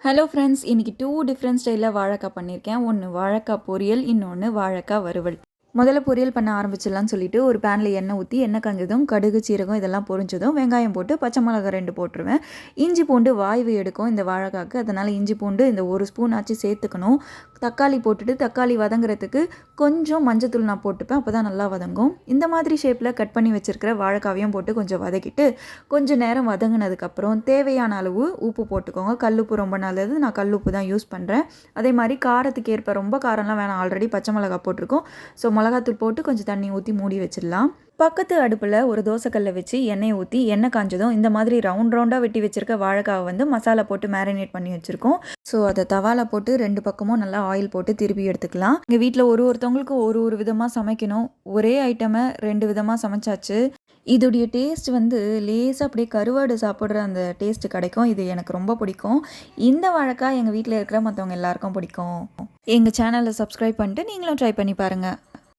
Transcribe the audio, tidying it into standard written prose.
Hello friends, இன்றைக்கி 2 different ஸ்டைலில் வாழைக்காய் பண்ணியிருக்கேன். ஒன்று வாழைக்காய் பொரியல், இன்னொன்று வாழைக்காய் வறுவல். முதல்ல பொரியல் பண்ண ஆரம்பிச்சிடலான்னு சொல்லிட்டு ஒரு பேனில் எண்ணெய் ஊற்றி எண்ணெய் காஞ்சதும் கடுகு சீரகம் இதெல்லாம் பொரிஞ்சதும் வெங்காயம் போட்டு பச்சை மிளகாய் 2 போட்டுருவேன். இஞ்சி பூண்டு வாய்வு எடுக்கும் இந்த வாழைக்காய்க்கு, அதனால் இஞ்சி பூண்டு இந்த 1 ஸ்பூன் ஆச்சு சேர்த்துக்கணும். தக்காளி போட்டுட்டு தக்காளி வதங்குறதுக்கு கொஞ்சம் மஞ்சத்தூள் நான் போட்டுப்பேன், அப்போ தான் நல்லா வதங்கும். இந்த மாதிரி ஷேப்பில் கட் பண்ணி வச்சுருக்கிற வாழைக்காவையும் போட்டு கொஞ்சம் வதக்கிட்டு கொஞ்சம் நேரம் வதங்கினதுக்கப்புறம் தேவையான அளவு உப்பு போட்டுக்கோங்க. கல்லுப்பு ரொம்ப நல்லது, நான் கல்லுப்பு தான் யூஸ் பண்ணுறேன். அதே மாதிரி காரத்துக்கு ஏற்ப ரொம்ப காரம்லாம் வேணாம், ஆல்ரெடி பச்சை மிளகாய் போட்டிருக்கோம். ஸோ மிளகாத்தூள் போட்டு கொஞ்சம் தண்ணி ஊற்றி மூடி வச்சிடலாம். பக்கத்து அடுப்பில் ஒரு தோசைக்கல்லை வச்சு எண்ணெயை ஊற்றி எண்ணெய் காஞ்சதும் இந்த மாதிரி ரவுண்டாக வெட்டி வச்சுருக்க வாழைக்காவை மசாலா போட்டு மேரினேட் பண்ணி வச்சுருக்கோம். ஸோ அதை தவால போட்டு 2 பக்கமும் நல்லா ஆயில் போட்டு திருப்பி எடுத்துக்கலாம். எங்கள் வீட்டில் ஒருத்தவங்களுக்கு ஒரு விதமாக சமைக்கணும். ஒரே ஐட்டமை 2 விதமாக சமைச்சாச்சு. இதோடைய டேஸ்ட் லேசாக அப்படியே கருவாடு சாப்பிட்ற அந்த டேஸ்ட்டு கிடைக்கும். இது எனக்கு ரொம்ப பிடிக்கும். இந்த வாழைக்காய் எங்கள் வீட்டில் இருக்கிற மற்றவங்க எல்லாருக்கும் பிடிக்கும். எங்கள் சேனலை சப்ஸ்கிரைப் பண்ணிட்டு நீங்களும் ட்ரை பண்ணி பாருங்கள்.